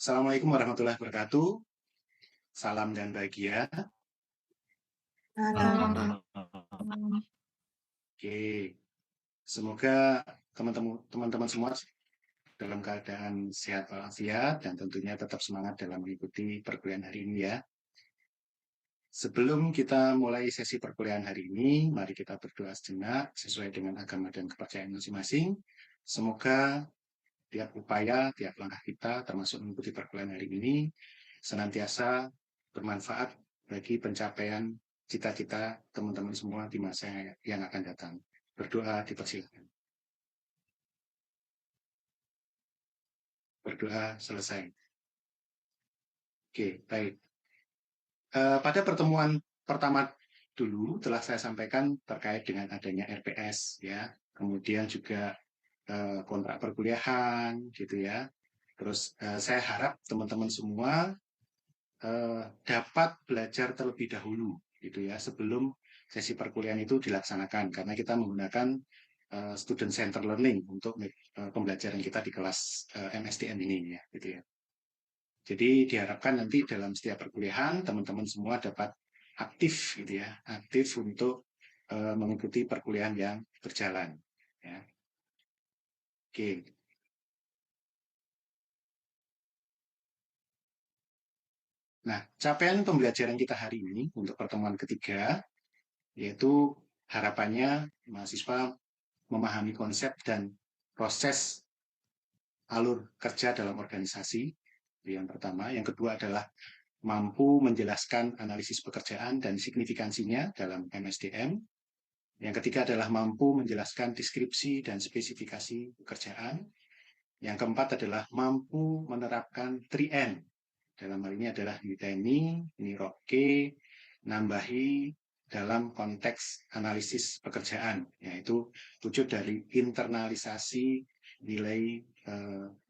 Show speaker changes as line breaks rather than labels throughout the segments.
Assalamualaikum warahmatullahi wabarakatuh. Salam dan bahagia.
Halo.
Oke, semoga teman-teman semua dalam keadaan sehat walafiat dan tentunya tetap semangat dalam mengikuti perkuliahan hari ini ya. Sebelum kita mulai sesi perkuliahan hari ini, mari kita berdoa sejenak sesuai dengan agama dan kepercayaan masing-masing. Semoga tiap upaya, tiap langkah kita termasuk mengikuti perkuliahan hari ini senantiasa bermanfaat bagi pencapaian cita-cita teman-teman semua di masa yang akan datang. Berdoa dipersilakan. Berdoa selesai. Oke, baik. Pada pertemuan pertama dulu telah saya sampaikan terkait dengan adanya RPS ya, kemudian juga kontrak perkuliahan gitu ya. Terus saya harap teman-teman semua dapat belajar terlebih dahulu gitu ya sebelum sesi perkuliahan itu dilaksanakan karena kita menggunakan student center learning untuk pembelajaran kita di kelas MSDM ini ya gitu ya. Jadi diharapkan nanti dalam setiap perkuliahan teman-teman semua dapat aktif gitu ya, aktif untuk mengikuti perkuliahan yang berjalan ya. Oke. Nah, capaian pembelajaran kita hari ini untuk pertemuan ketiga yaitu harapannya mahasiswa memahami konsep dan proses alur kerja dalam organisasi. Yang pertama, yang kedua adalah mampu menjelaskan analisis pekerjaan dan signifikansinya dalam MSDM. Yang ketiga adalah mampu menjelaskan deskripsi dan spesifikasi pekerjaan. Yang keempat adalah mampu menerapkan 3N. Dalam hal ini adalah Udemy, Niroke, nambahi dalam konteks analisis pekerjaan, yaitu wujud dari internalisasi nilai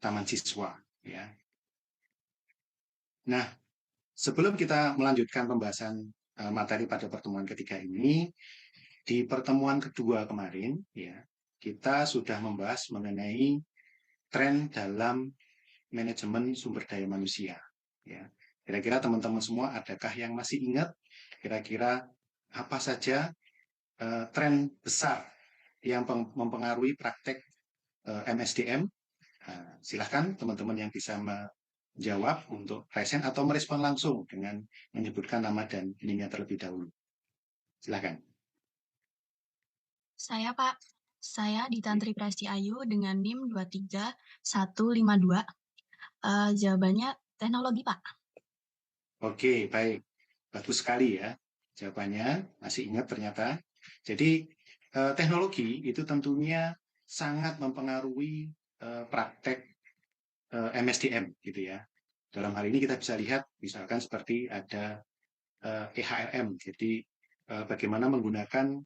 taman siswa. Ya. Nah, sebelum kita melanjutkan pembahasan materi pada pertemuan ketiga ini, di pertemuan kedua kemarin, ya, kita sudah membahas mengenai tren dalam manajemen sumber daya manusia. Ya, kira-kira teman-teman semua adakah yang masih ingat kira-kira apa saja tren besar yang mempengaruhi praktek MSDM? Silahkan teman-teman yang bisa menjawab untuk present atau merespon langsung dengan menyebutkan nama dan ininya terlebih dahulu. Silahkan.
Saya Pak, saya di Tantri Presti Ayu dengan NIM 23152. Jawabannya teknologi Pak.
Oke, baik. Bagus sekali ya. Jawabannya masih ingat ternyata. Jadi teknologi itu tentunya sangat mempengaruhi praktek MSDM gitu ya. Dalam hal ini kita bisa lihat misalkan seperti ada EHRM. Jadi bagaimana menggunakan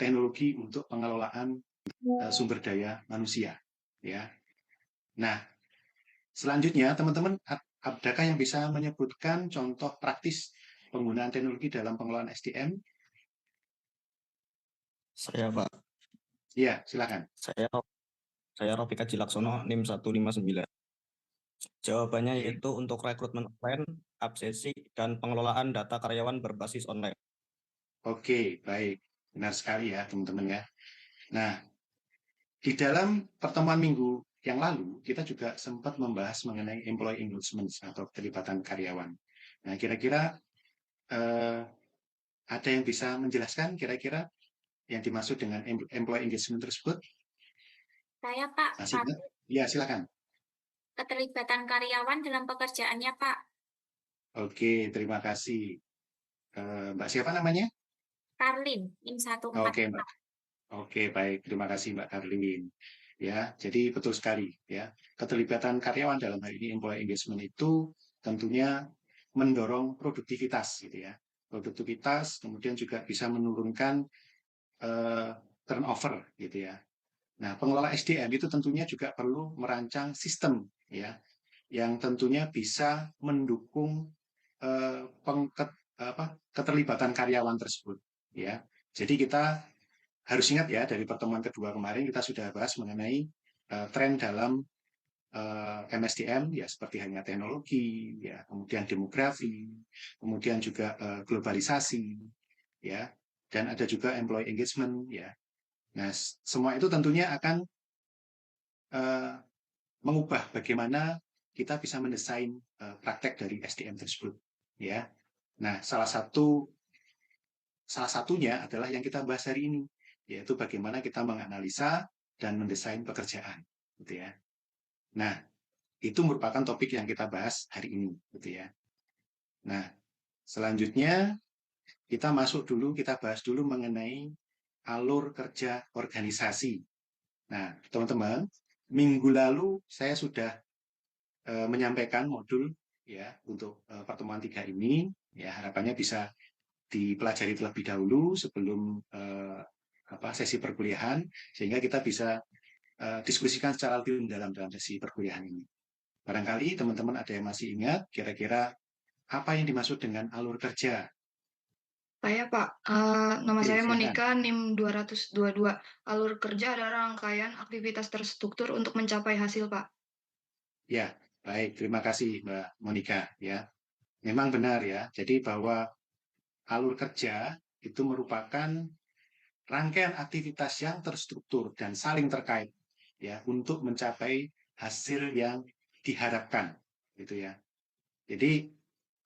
teknologi untuk pengelolaan sumber daya manusia ya. Nah, selanjutnya teman-teman adakah yang bisa menyebutkan contoh praktis penggunaan teknologi dalam pengelolaan SDM?
Saya Pak,
Iya, silakan.
saya Rofi Kaji Laksono, NIM 159. Jawabannya yaitu untuk rekrutmen online, absesi, dan pengelolaan data karyawan berbasis online.
Oke, baik. Benar sekali ya, teman-teman ya. Nah, di dalam pertemuan minggu yang lalu, kita juga sempat membahas mengenai employee engagement atau keterlibatan karyawan. Nah, kira-kira ada yang bisa menjelaskan kira-kira yang dimaksud dengan employee engagement tersebut?
Saya Pak,
Masih ingat? Ya, silakan.
keterlibatan karyawan dalam pekerjaannya Pak.
Oke, terima kasih. Mbak siapa namanya?
Karlin, NIM 14.
Oke, Mbak. Oke, baik. Terima kasih, Mbak Karlin. Ya, jadi betul sekali. Ya, keterlibatan karyawan dalam hal ini employee engagement itu tentunya mendorong produktivitas, gitu ya. Produktivitas, kemudian juga bisa menurunkan eh, turnover, gitu ya. Nah, pengelola SDM itu tentunya juga perlu merancang sistem, ya, yang tentunya bisa mendukung keterlibatan karyawan tersebut, ya. Jadi kita harus ingat ya dari pertemuan kedua kemarin kita sudah bahas mengenai tren dalam MSDM ya seperti hanya teknologi, ya kemudian demografi, kemudian juga globalisasi, ya, dan ada juga employee engagement, ya. Nah, semua itu tentunya akan mengubah bagaimana kita bisa mendesain praktek dari SDM tersebut, ya. Nah, salah satunya adalah yang kita bahas hari ini, yaitu bagaimana kita menganalisa dan mendesain pekerjaan, gitu ya. Nah, itu merupakan topik yang kita bahas hari ini, gitu ya. Nah, selanjutnya kita bahas dulu mengenai alur kerja organisasi. Nah, teman-teman, minggu lalu saya sudah menyampaikan modul ya untuk pertemuan 3 ini, ya harapannya bisa dipelajari terlebih dahulu sebelum sesi perkuliahan, sehingga kita bisa diskusikan secara lebih mendalam dalam sesi perkuliahan ini. Barangkali teman-teman ada yang masih ingat kira-kira apa yang dimaksud dengan alur kerja.
Saya, Pak. Nama
Oke,
saya
silakan.
Monica, NIM 222. Alur kerja adalah rangkaian aktivitas terstruktur untuk mencapai hasil, Pak.
Ya, baik. Terima kasih, Mbak Monica. Ya, memang benar ya. Jadi bahwa alur kerja itu merupakan rangkaian aktivitas yang terstruktur dan saling terkait ya untuk mencapai hasil yang diharapkan, gitu ya. Jadi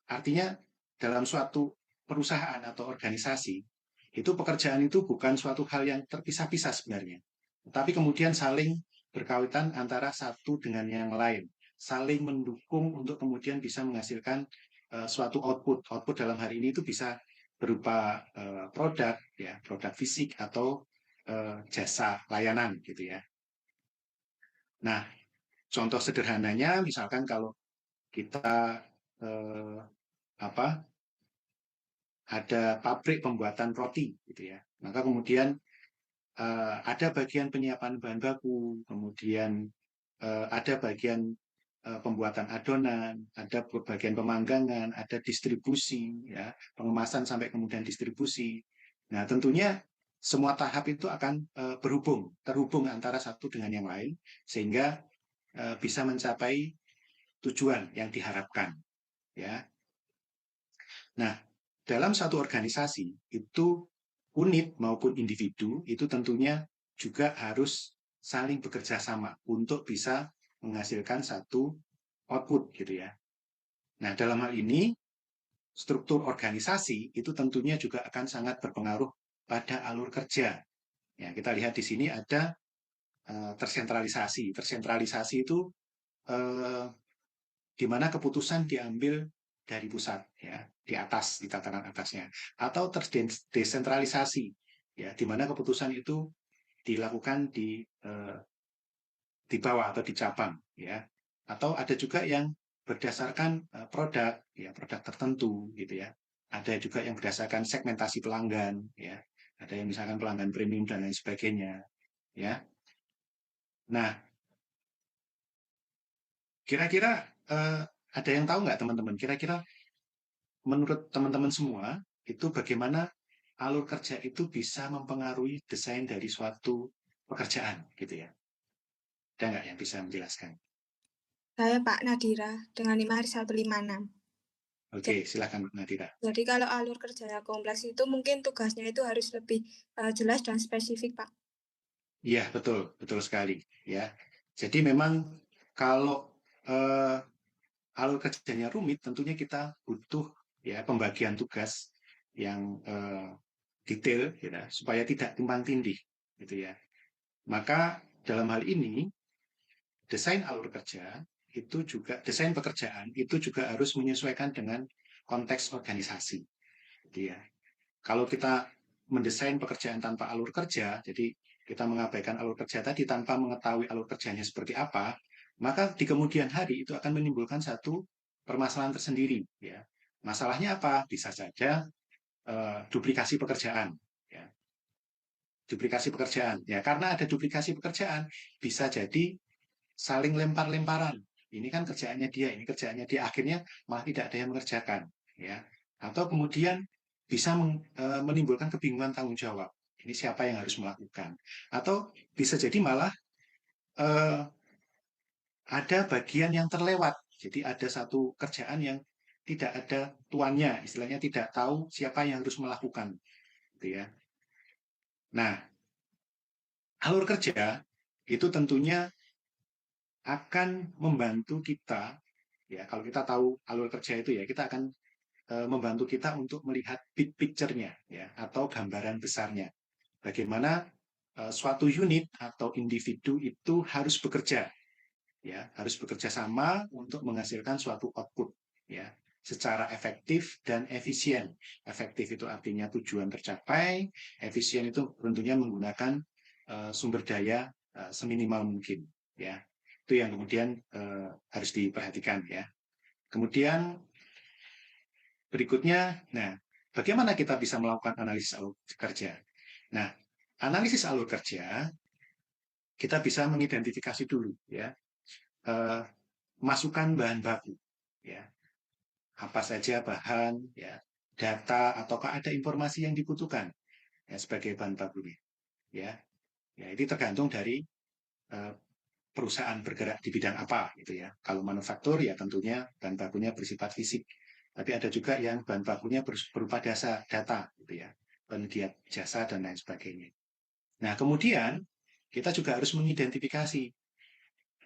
artinya dalam suatu perusahaan atau organisasi itu pekerjaan itu bukan suatu hal yang terpisah-pisah sebenarnya, tetapi kemudian saling berkaitan antara satu dengan yang lain, saling mendukung untuk kemudian bisa menghasilkan suatu output. Output dalam hari ini itu bisa berupa produk, ya, produk fisik atau jasa layanan, gitu ya. Nah, contoh sederhananya, misalkan kalau kita ada pabrik pembuatan roti, gitu ya, maka kemudian ada bagian penyiapan bahan baku, kemudian ada bagian pembuatan adonan, ada bagian pemanggangan, ada distribusi, ya, pengemasan sampai kemudian distribusi. Nah, tentunya semua tahap itu akan terhubung antara satu dengan yang lain, sehingga bisa mencapai tujuan yang diharapkan, ya. Nah, dalam satu organisasi itu unit maupun individu itu tentunya juga harus saling bekerja sama untuk bisa menghasilkan satu output, gitu ya. Nah, dalam hal ini struktur organisasi itu tentunya juga akan sangat berpengaruh pada alur kerja. Ya, kita lihat di sini ada tersentralisasi. Tersentralisasi itu di mana keputusan diambil dari pusat, ya, di atas, di tataran atasnya, atau terdesentralisasi, ya, di mana keputusan itu dilakukan di bawah atau di cabang, ya, atau ada juga yang berdasarkan produk, ya, produk tertentu, gitu ya. Ada juga yang berdasarkan segmentasi pelanggan, ya, ada yang misalkan pelanggan premium dan lain sebagainya, ya. Nah, kira-kira ada yang tahu nggak teman-teman? Kira-kira menurut teman-teman semua, itu bagaimana alur kerja itu bisa mempengaruhi desain dari suatu pekerjaan, gitu ya. Ada nggak yang bisa menjelaskan?
Saya Pak Nadira dengan 5 156.
Oke, silakan Mbak Nadira.
Jadi kalau alur kerjanya kompleks itu mungkin tugasnya itu harus lebih jelas dan spesifik, Pak.
Iya, betul, betul sekali. Ya, jadi memang kalau alur kerjanya rumit, tentunya kita butuh ya pembagian tugas yang detail, ya, supaya tidak tumpang tindih, gitu ya. Maka dalam hal ini desain alur kerja itu juga desain pekerjaan itu juga harus menyesuaikan dengan konteks organisasi. Gitu ya. Kalau kita mendesain pekerjaan tanpa alur kerja, jadi kita mengabaikan alur kerja tadi tanpa mengetahui alur kerjanya seperti apa, maka di kemudian hari itu akan menimbulkan satu permasalahan tersendiri. Ya. Masalahnya apa? Bisa saja duplikasi pekerjaan. Ya. Duplikasi pekerjaan. Ya, karena ada duplikasi pekerjaan, bisa jadi saling lempar-lemparan. Ini kan kerjaannya dia, ini kerjaannya dia. Akhirnya malah tidak ada yang mengerjakan, ya. Atau kemudian bisa menimbulkan kebingungan tanggung jawab. Ini siapa yang harus melakukan? Atau bisa jadi malah ada bagian yang terlewat. Jadi ada satu kerjaan yang tidak ada tuannya, istilahnya tidak tahu siapa yang harus melakukan, gitu ya. Nah, alur kerja itu tentunya akan membantu kita, ya kalau kita tahu alur kerja itu ya, kita akan membantu kita untuk melihat big picture-nya, ya, atau gambaran besarnya. Bagaimana suatu unit atau individu itu harus bekerja, ya, harus bekerja sama untuk menghasilkan suatu output, ya, secara efektif dan efisien. Efektif itu artinya tujuan tercapai, efisien itu tentunya menggunakan sumber daya seminimal mungkin, ya. Itu yang kemudian harus diperhatikan, ya. Kemudian berikutnya, nah, bagaimana kita bisa melakukan analisis alur kerja? Nah, analisis alur kerja kita bisa mengidentifikasi dulu, ya, masukan bahan baku, ya, apa saja bahan, ya, data ataukah ada informasi yang dibutuhkan, ya, sebagai bahan bakunya, ya, ya, itu tergantung dari perusahaan bergerak di bidang apa, gitu ya. Kalau manufaktur ya tentunya bahan bakunya bersifat fisik, tapi ada juga yang bahan bakunya berupa data, gitu ya, penyedia jasa dan lain sebagainya. Nah, kemudian kita juga harus mengidentifikasi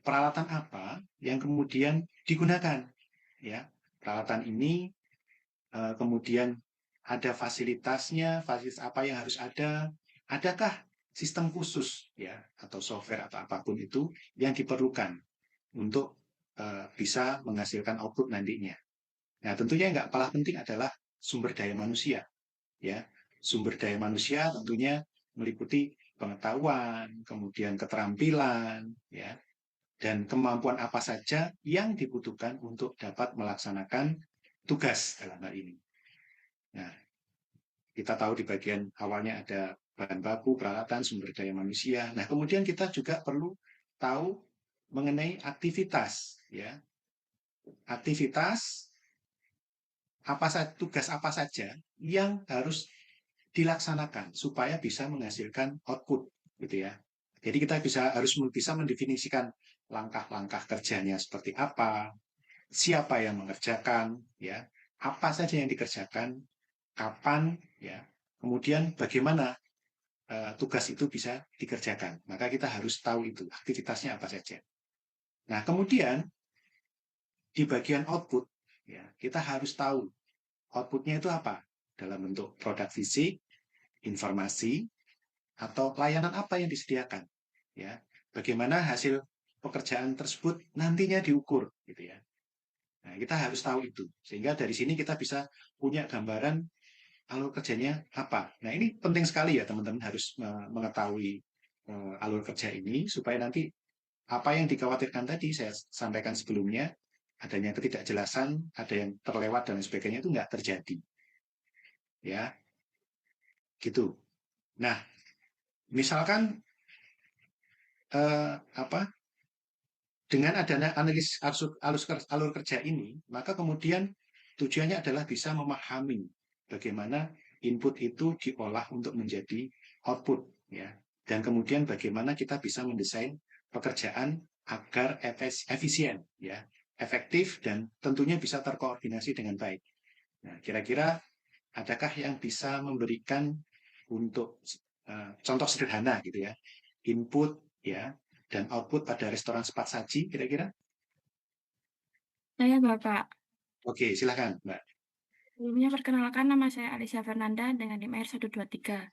peralatan apa yang kemudian digunakan, ya. Peralatan ini kemudian ada fasilitasnya, fasilitas apa yang harus ada, adakah sistem khusus, ya, atau software atau apapun itu yang diperlukan untuk bisa menghasilkan output nantinya. Nah, tentunya yang nggak kalah penting adalah sumber daya manusia, ya. Sumber daya manusia tentunya meliputi pengetahuan, kemudian keterampilan, ya, dan kemampuan apa saja yang dibutuhkan untuk dapat melaksanakan tugas dalam hal ini. Nah, kita tahu di bagian awalnya ada bahan baku, peralatan, sumber daya manusia. Nah, kemudian kita juga perlu tahu mengenai aktivitas, ya. Aktivitas apa saja, tugas apa saja yang harus dilaksanakan supaya bisa menghasilkan output, gitu ya. Jadi kita harus bisa mendefinisikan langkah-langkah kerjanya seperti apa, siapa yang mengerjakan, ya, apa saja yang dikerjakan, kapan, ya, kemudian bagaimana tugas itu bisa dikerjakan. Maka kita harus tahu itu, aktivitasnya apa saja. Nah, kemudian di bagian output, ya, kita harus tahu outputnya itu apa, dalam bentuk produk fisik, informasi, atau layanan apa yang disediakan, ya. Bagaimana hasil pekerjaan tersebut nantinya diukur, gitu ya. Nah, kita harus tahu itu, sehingga dari sini kita bisa punya gambaran alur kerjanya apa. Nah, ini penting sekali ya teman-teman harus mengetahui alur kerja ini supaya nanti apa yang dikhawatirkan tadi saya sampaikan sebelumnya, adanya ketidakjelasan, ada yang terlewat dan sebagainya itu nggak terjadi, ya, gitu. Nah, misalkan dengan adanya analis alur kerja ini, maka kemudian tujuannya adalah bisa memahami bagaimana input itu diolah untuk menjadi output, ya, dan kemudian bagaimana kita bisa mendesain pekerjaan agar efisien, ya, efektif dan tentunya bisa terkoordinasi dengan baik. Nah, kira-kira adakah yang bisa memberikan untuk contoh sederhana gitu ya, input, ya, dan output pada restoran cepat saji kira-kira?
Saya Bapak.
Oke, silakan, Mbak.
Sebelumnya perkenalkan, nama saya Alicia Fernanda dengan NIM R123.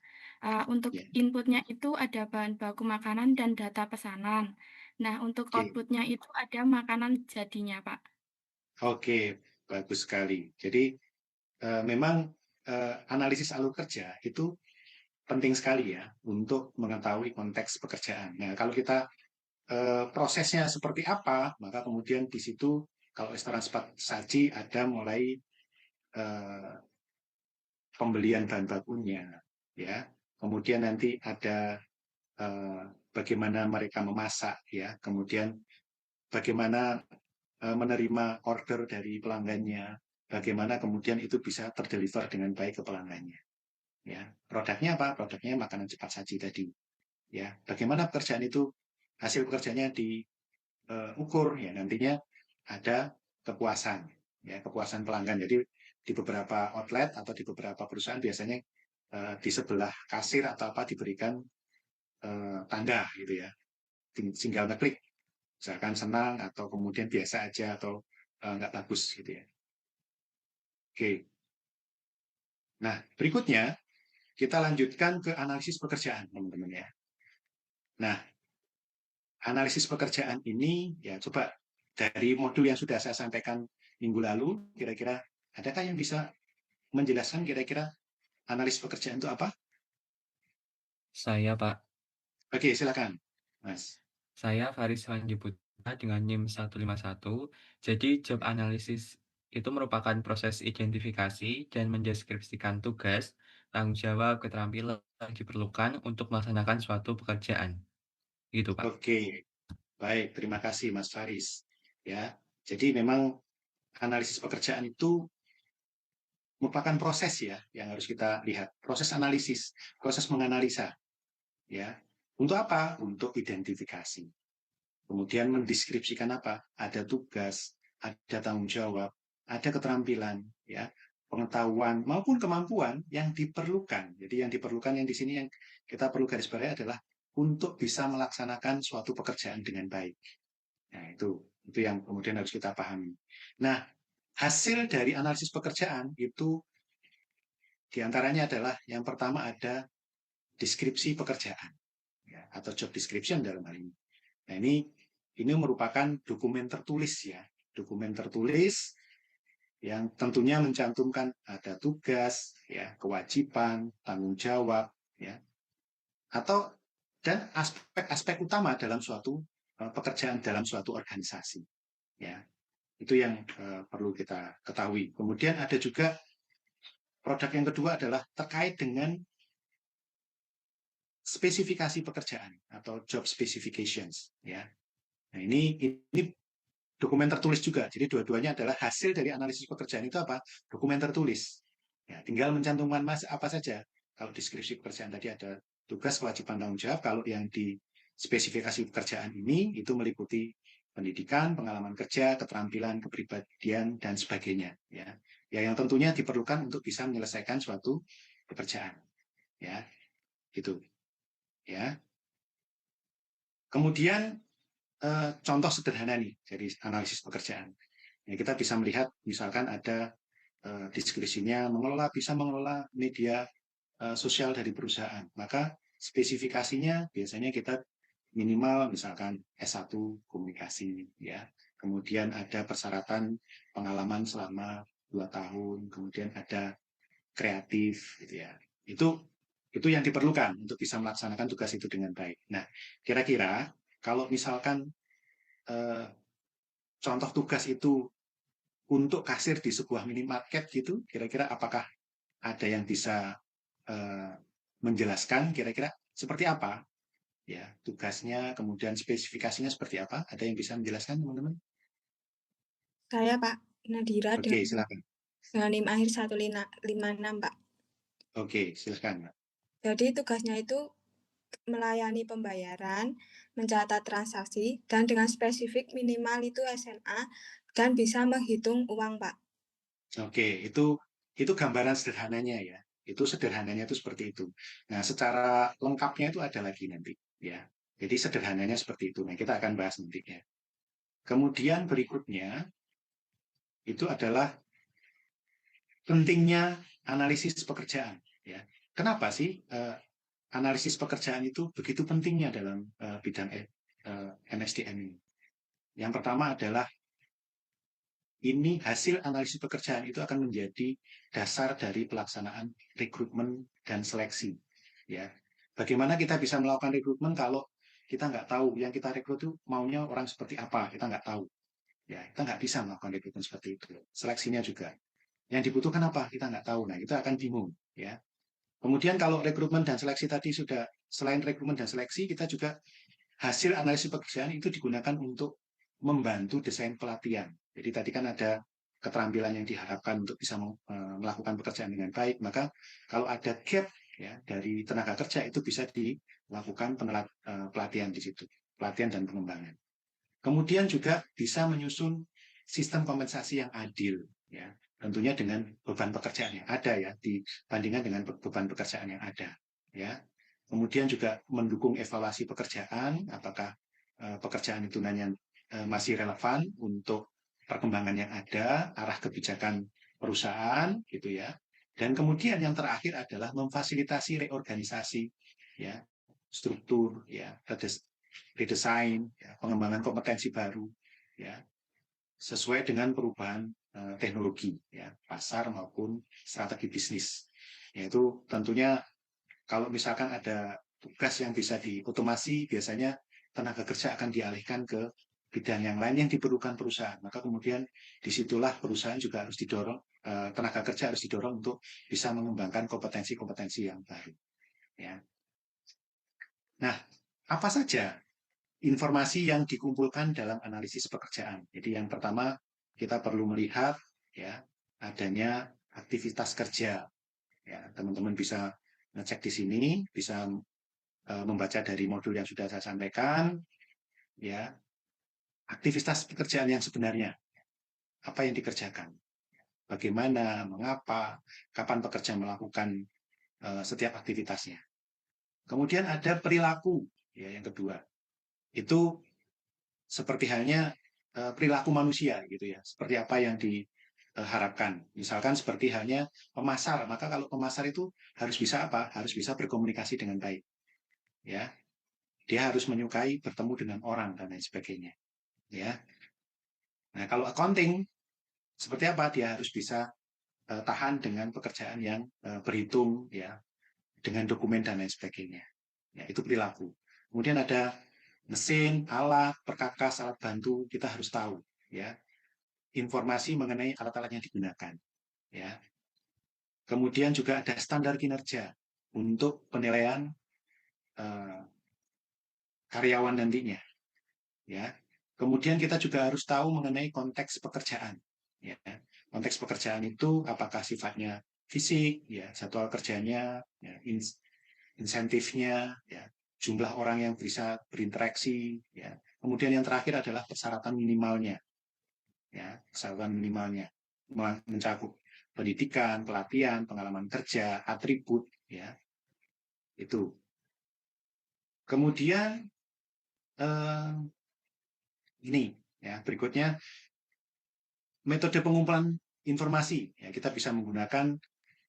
Untuk
Ya,
inputnya itu ada bahan baku makanan dan data pesanan. Nah, untuk
oke,
outputnya itu ada makanan jadinya, Pak.
oke, bagus sekali. Jadi memang analisis alur kerja itu penting sekali ya untuk mengetahui konteks pekerjaan. Nah, kalau kita prosesnya seperti apa, maka kemudian di situ kalau restoran cepat saji ada mulai pembelian bahan bakunya, ya. Kemudian nanti ada bagaimana mereka memasak, ya. Kemudian bagaimana menerima order dari pelanggannya, bagaimana kemudian itu bisa terdeliver dengan baik ke pelanggannya. Ya, produknya apa? Produknya makanan cepat saji tadi. Ya, bagaimana pekerjaan itu hasil pekerjaannya ukur ya nantinya ada kepuasan ya, kepuasan pelanggan. Jadi di beberapa outlet atau di beberapa perusahaan biasanya di sebelah kasir atau apa diberikan tanda gitu ya, tinggal ngeklik misalkan senang atau kemudian biasa aja atau nggak bagus gitu ya. Oke. Nah, berikutnya kita lanjutkan ke analisis pekerjaan, teman-teman ya. Nah, analisis pekerjaan ini ya coba dari modul yang sudah saya sampaikan minggu lalu, kira-kira adakah yang bisa menjelaskan kira-kira analis pekerjaan itu apa?
Saya, Pak.
Oke, silakan, Mas.
Saya Faris Wanjiputra dengan NIM 151. Jadi, job analysis itu merupakan proses identifikasi dan mendeskripsikan tugas, tanggung jawab, keterampilan yang diperlukan untuk melaksanakan suatu pekerjaan. Gitu, Pak.
Oke, baik, terima kasih Mas Faris. Ya, jadi memang analisis pekerjaan itu merupakan proses ya yang harus kita lihat, proses analisis, proses menganalisa. Ya, untuk apa? Untuk identifikasi. Kemudian mendeskripsikan apa? Ada tugas, ada tanggung jawab, ada keterampilan, ya, pengetahuan maupun kemampuan yang diperlukan. Jadi yang diperlukan yang di sini yang kita perlu garis bawahi adalah untuk bisa melaksanakan suatu pekerjaan dengan baik. Nah, itu yang kemudian harus kita pahami. Nah, hasil dari analisis pekerjaan itu diantaranya adalah yang pertama ada deskripsi pekerjaan, ya, atau job description dalam hal ini. Nah, ini merupakan dokumen tertulis ya, dokumen tertulis yang tentunya mencantumkan ada tugas, ya, kewajiban, tanggung jawab, ya, atau dan aspek-aspek utama dalam suatu pekerjaan dalam suatu organisasi, ya. Itu yang perlu kita ketahui. Kemudian ada juga produk yang kedua adalah terkait dengan spesifikasi pekerjaan atau job specifications, ya. Nah, ini dokumen tertulis juga. Jadi dua-duanya adalah hasil dari analisis pekerjaan itu apa? Dokumen tertulis. Ya, tinggal mencantumkan apa saja. Kalau deskripsi pekerjaan tadi ada tugas, kewajiban, tanggung jawab. Kalau yang di spesifikasi pekerjaan ini itu meliputi pendidikan, pengalaman kerja, keterampilan, kepribadian, dan sebagainya. Ya, yang tentunya diperlukan untuk bisa menyelesaikan suatu pekerjaan. Ya, gitu. Ya. Kemudian contoh sederhana nih dari analisis pekerjaan. Ya, kita bisa melihat misalkan ada deskripsinya bisa mengelola media sosial dari perusahaan. Maka spesifikasinya biasanya kita minimal misalkan S1 komunikasi ya. Kemudian ada persyaratan pengalaman selama 2 tahun, kemudian ada kreatif gitu ya. Itu yang diperlukan untuk bisa melaksanakan tugas itu dengan baik. Nah, kira-kira kalau misalkan contoh tugas itu untuk kasir di sebuah minimarket gitu, kira-kira apakah ada yang bisa menjelaskan kira-kira seperti apa ya tugasnya, kemudian spesifikasinya seperti apa? Ada yang bisa menjelaskan, teman-teman?
Saya, Pak Nadira,
Oke, silakan.
dengan NIM akhir 156, Pak.
Oke, silakan, Mbak.
Jadi tugasnya itu melayani pembayaran, mencatat transaksi, dan dengan spesifik minimal itu SMA, dan bisa menghitung uang, Pak.
Oke, itu gambaran sederhananya ya. Itu sederhananya itu seperti itu. Nah, secara lengkapnya itu ada lagi nanti ya. Jadi sederhananya seperti itu. Nah, kita akan bahas nanti ya. Kemudian berikutnya itu adalah pentingnya analisis pekerjaan ya. Kenapa sih analisis pekerjaan itu begitu pentingnya dalam bidang MSDM ini? Yang pertama adalah ini hasil analisis pekerjaan itu akan menjadi dasar dari pelaksanaan rekrutmen dan seleksi. Ya, bagaimana kita bisa melakukan rekrutmen kalau kita nggak tahu yang kita rekrut itu maunya orang seperti apa, kita nggak tahu. Ya, kita nggak bisa melakukan rekrutmen seperti itu. Seleksinya juga. Yang dibutuhkan apa? Kita nggak tahu. Nah, itu akan bingung. Ya. Kemudian kalau rekrutmen dan seleksi tadi sudah, selain rekrutmen dan seleksi, kita juga hasil analisis pekerjaan itu digunakan untuk membantu desain pelatihan. Jadi tadi kan ada keterampilan yang diharapkan untuk bisa melakukan pekerjaan dengan baik, maka kalau ada gap ya dari tenaga kerja itu bisa dilakukan pelatihan di situ, pelatihan dan pengembangan. Kemudian juga bisa menyusun sistem kompensasi yang adil, ya. Tentunya dengan beban pekerjaan yang ada ya, dibandingkan dengan beban pekerjaan yang ada, ya. Kemudian juga mendukung evaluasi pekerjaan, apakah pekerjaan itu masih relevan untuk perkembangan yang ada, arah kebijakan perusahaan, gitu ya. Dan kemudian yang terakhir adalah memfasilitasi reorganisasi, ya, struktur, ya, redesign, ya, pengembangan kompetensi baru, ya, sesuai dengan perubahan teknologi, ya, pasar maupun strategi bisnis. Yaitu tentunya kalau misalkan ada tugas yang bisa diotomasi, biasanya tenaga kerja akan dialihkan ke bidang yang lain yang diperlukan perusahaan. Maka kemudian disitulah perusahaan juga harus didorong, tenaga kerja harus didorong untuk bisa mengembangkan kompetensi-kompetensi yang baru. Ya. Nah, apa saja informasi yang dikumpulkan dalam analisis pekerjaan? Jadi yang pertama kita perlu melihat ya adanya aktivitas kerja. Ya, teman-teman bisa ngecek di sini, bisa membaca dari modul yang sudah saya sampaikan. Ya, aktivitas pekerjaan yang sebenarnya apa yang dikerjakan, bagaimana, mengapa, kapan pekerja melakukan setiap aktivitasnya. Kemudian ada perilaku, ya yang kedua. Itu seperti halnya perilaku manusia gitu ya, seperti apa yang diharapkan. Misalkan seperti halnya pemasar, maka kalau pemasar itu harus bisa apa? Harus bisa berkomunikasi dengan baik. Ya. Dia harus menyukai bertemu dengan orang dan lain sebagainya. Ya. Nah, kalau accounting seperti apa? Dia harus bisa tahan dengan pekerjaan yang berhitung ya, dengan dokumen dan lain sebagainya. Ya, itu perilaku. Kemudian ada mesin, alat, perkakas, alat bantu, kita harus tahu ya. Informasi mengenai alat-alat yang digunakan ya. Kemudian juga ada standar kinerja untuk penilaian karyawan nantinya ya. Kemudian kita juga harus tahu mengenai konteks pekerjaan ya. Konteks pekerjaan itu apakah sifatnya fisik ya, jadwal kerjanya ya, insentifnya ya, jumlah orang yang bisa berinteraksi ya. Kemudian yang terakhir adalah persyaratan minimalnya ya, persyaratan minimalnya mencakup pendidikan, pelatihan, pengalaman kerja, atribut ya. Itu. Kemudian ini ya, berikutnya metode pengumpulan informasi ya, kita bisa menggunakan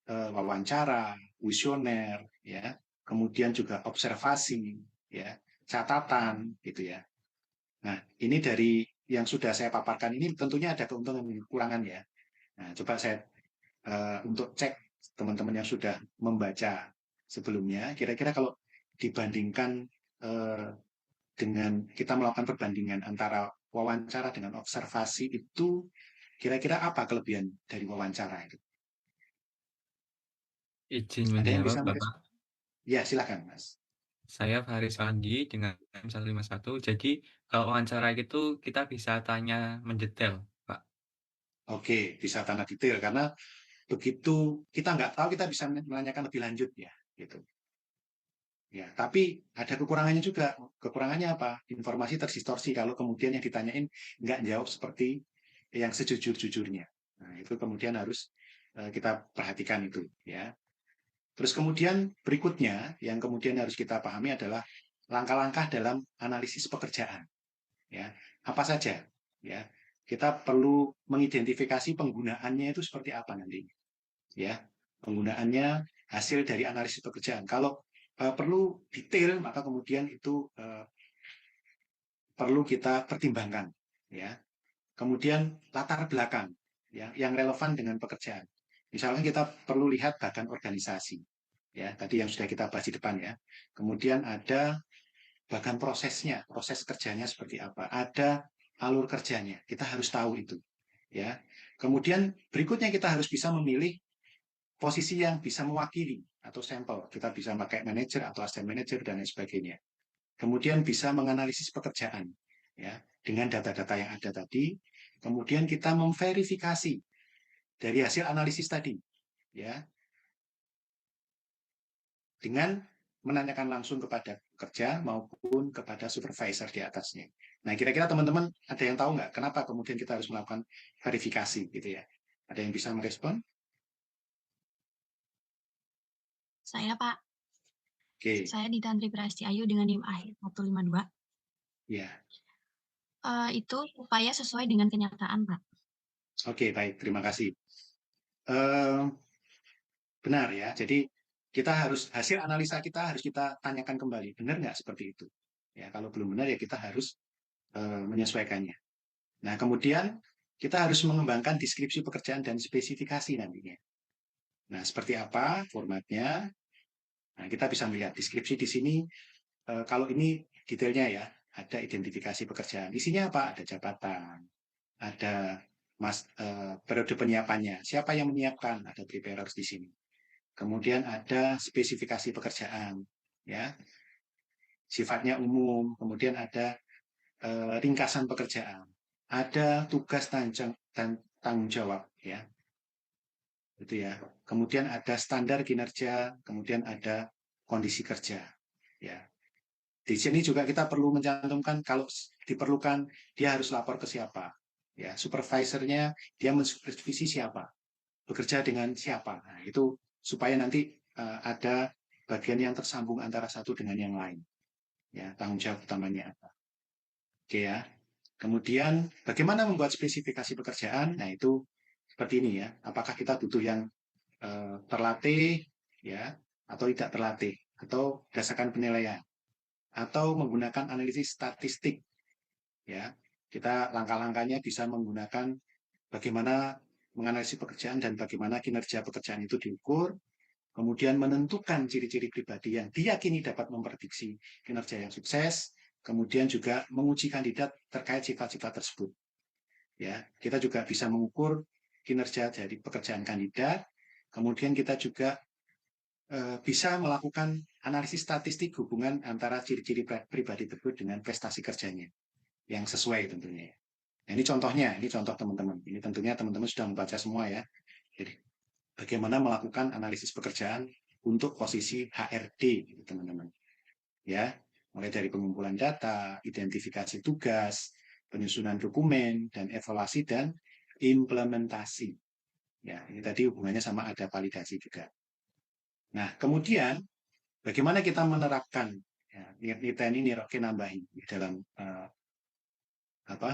wawancara, kuesioner ya, kemudian juga observasi ya, catatan gitu ya. Nah, ini dari yang sudah saya paparkan ini tentunya ada keuntungan dan kekurangan ya. Nah, coba saya untuk cek teman-teman yang sudah membaca sebelumnya, kira-kira kalau dibandingkan dengan kita melakukan perbandingan antara wawancara dengan observasi itu, kira-kira apa kelebihan dari wawancara itu?
Izin
Ada yang
menjawab,
bisa
Bapak.
Ya, silakan, Mas.
Saya Faris Wandi dengan M151. Jadi kalau wawancara gitu kita bisa tanya mendetail, Pak.
Oke, bisa tanda detail karena begitu kita nggak tahu kita bisa menanyakan lebih lanjut ya, gitu. Ya, tapi ada kekurangannya juga. Kekurangannya apa? Informasi terdistorsi kalau kemudian yang ditanyain nggak jawab seperti yang sejujur-jujurnya. Nah, itu kemudian harus kita perhatikan itu, ya. Terus kemudian berikutnya yang kemudian harus kita pahami adalah langkah-langkah dalam analisis pekerjaan. Ya, apa saja? Ya, kita perlu mengidentifikasi penggunaannya itu seperti apa nanti. Ya, penggunaannya hasil dari analisis pekerjaan. Kalau perlu detail, maka kemudian itu perlu kita pertimbangkan. Ya, kemudian latar belakang ya, yang relevan dengan pekerjaan. Misalnya kita perlu lihat bahkan organisasi. Ya, tadi yang sudah kita bahas di depan ya. Kemudian ada bahkan prosesnya, proses kerjanya seperti apa. Ada alur kerjanya, kita harus tahu itu. Ya. Kemudian berikutnya kita harus bisa memilih posisi yang bisa mewakili atau sampel. Kita bisa pakai manajer atau asisten manajer dan lain sebagainya. Kemudian bisa menganalisis pekerjaan ya dengan data-data yang ada tadi. Kemudian kita memverifikasi dari hasil analisis tadi ya dengan menanyakan langsung kepada pekerja maupun kepada supervisor di atasnya. Nah, kira-kira teman-teman ada yang tahu nggak kenapa kemudian kita harus melakukan verifikasi gitu ya? Ada yang bisa merespon?
Saya, Pak.
Oke,
Saya di Tantri Presti Ayu dengan NIM akhir 152.
ya.
Itu upaya sesuai dengan kenyataan, Pak.
Oke, baik. Terima kasih. Benar ya. Jadi kita harus hasil analisa kita harus kita tanyakan kembali. Benar nggak seperti itu? Ya, kalau belum benar ya kita harus menyesuaikannya. Nah, kemudian kita harus mengembangkan deskripsi pekerjaan dan spesifikasi nantinya. Nah, seperti apa formatnya? Nah, kita bisa melihat deskripsi di sini. Kalau ini detailnya ya, ada identifikasi pekerjaan. Isinya apa? Ada jabatan, ada periode penyiapannya. Siapa yang menyiapkan? Ada preparers di sini. Kemudian ada spesifikasi pekerjaan, ya, sifatnya umum. Kemudian ada ringkasan pekerjaan, ada tugas dan tanggung jawab, ya, itu ya. Kemudian ada standar kinerja, kemudian ada kondisi kerja, ya. Di sini juga kita perlu mencantumkan kalau diperlukan dia harus lapor ke siapa, ya, supervisornya dia mensupervisi siapa, bekerja dengan siapa. Nah, itu supaya nanti ada bagian yang tersambung antara satu dengan yang lain. Ya, tanggung jawab utamanya apa. Oke ya. Kemudian bagaimana membuat spesifikasi pekerjaan? Nah, itu seperti ini ya. Apakah kita butuh yang terlatih ya atau tidak terlatih atau berdasarkan penilaian atau menggunakan analisis statistik ya. Kita langkah-langkahnya bisa menggunakan bagaimana menganalisis pekerjaan dan bagaimana kinerja pekerjaan itu diukur, kemudian menentukan ciri-ciri pribadi yang diyakini dapat memprediksi kinerja yang sukses, kemudian juga menguji kandidat terkait sifat-sifat tersebut. Ya, kita juga bisa mengukur kinerja dari pekerjaan kandidat, kemudian kita juga bisa melakukan analisis statistik hubungan antara ciri-ciri pribadi tersebut dengan prestasi kerjanya yang sesuai tentunya. Nah, ini contohnya, ini contoh teman-teman. Ini tentunya teman-teman sudah membaca semua ya. Jadi bagaimana melakukan analisis pekerjaan untuk posisi HRD, gitu, teman-teman. Ya, mulai dari pengumpulan data, identifikasi tugas, penyusunan dokumen, dan evaluasi dan implementasi. Ya, ini tadi hubungannya sama ada validasi juga. Nah, kemudian bagaimana kita menerapkan ya, niteni niroke nambahin di dalam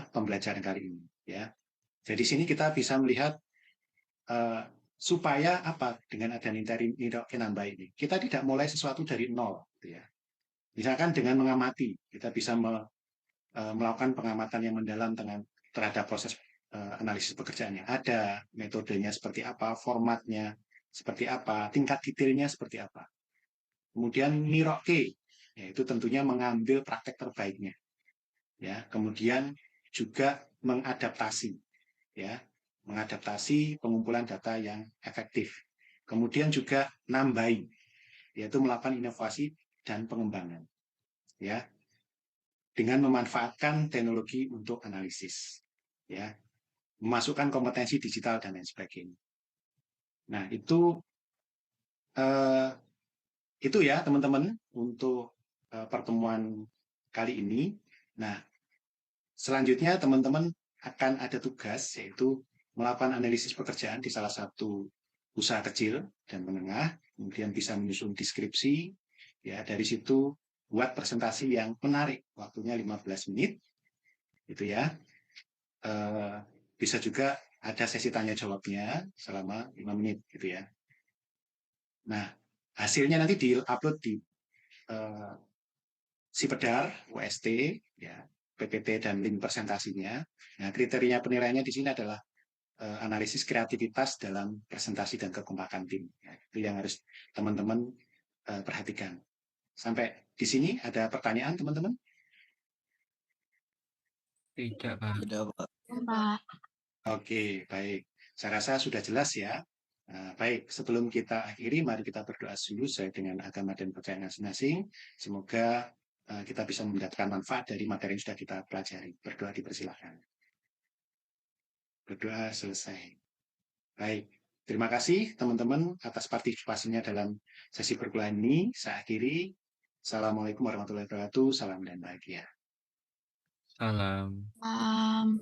pembelajaran kali ini? Ya, jadi sini kita bisa melihat supaya apa dengan ada niteni niroke nambah ini, kita tidak mulai sesuatu dari nol, gitu ya. Misalkan dengan mengamati, kita bisa melakukan pengamatan yang mendalam terhadap proses analisis pekerjaannya. Ada metodenya seperti apa, formatnya seperti apa, tingkat detailnya seperti apa. Kemudian niroke, yaitu tentunya mengambil praktek terbaiknya. Ya, kemudian juga mengadaptasi, ya, mengadaptasi pengumpulan data yang efektif. Kemudian juga nambahin, yaitu melakukan inovasi dan pengembangan, ya, dengan memanfaatkan teknologi untuk analisis, ya, memasukkan kompetensi digital dan lain sebagainya. Nah, itu ya teman-teman untuk pertemuan kali ini. Nah, selanjutnya teman-teman akan ada tugas yaitu melakukan analisis pekerjaan di salah satu usaha kecil dan menengah, kemudian bisa menyusun deskripsi, ya, dari situ buat presentasi yang menarik, waktunya 15 menit, gitu ya. Bisa juga ada sesi tanya jawabnya selama 5 menit, gitu ya. Nah, hasilnya nanti di-upload di Sipedar, UST, ya, PPT dan link presentasinya. Nah, kriteria penilaiannya di sini adalah analisis kreativitas dalam presentasi dan kekompakan tim. Ya, itu yang harus teman-teman perhatikan. Sampai di sini ada pertanyaan, teman-teman?
Tidak, Pak.
Tidak, Pak.
Pak.
Oke, baik. Saya rasa sudah jelas ya. Baik, sebelum kita akhiri, mari kita berdoa dulu sesuai dengan agama dan percayaan masing-masing. Semoga kita bisa mendapatkan manfaat dari materi yang sudah kita pelajari. Berdoa dipersilakan. Berdoa selesai. Baik, terima kasih teman-teman atas partisipasinya dalam sesi perkuliahan ini. Saya akhiri. Assalamualaikum warahmatullahi wabarakatuh. Salam dan bahagia.
Salam.
Um,